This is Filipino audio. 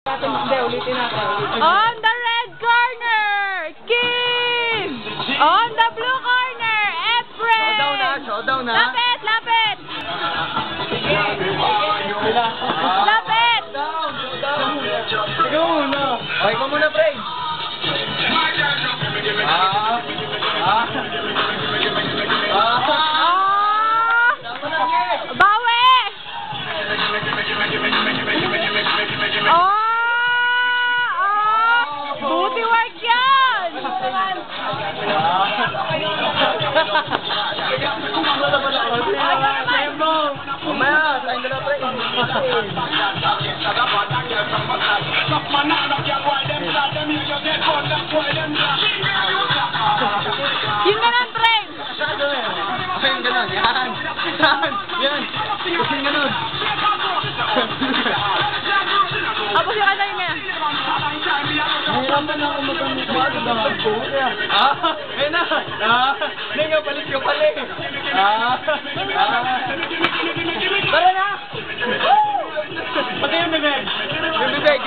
Hindi, ulitin natin. On the red corner, Kim! On the blue corner, Efren! Showdown na. Lapit, lapit! Sila. Lapit! Ikaw muna. Okay, ikaw muna, pre. Bawi! Buti work yan! Mamaya, tayong dala, pre. Yun na lang, Treng! Ayun, ganun. Yan. Kasing ganun. Tapos yung ano yun na. Nahirapan na ako magpapagpapag ng po. Ayun na. Hindi nga, palit yung pali. Tara na! Pati yung bibig. Yung bibig.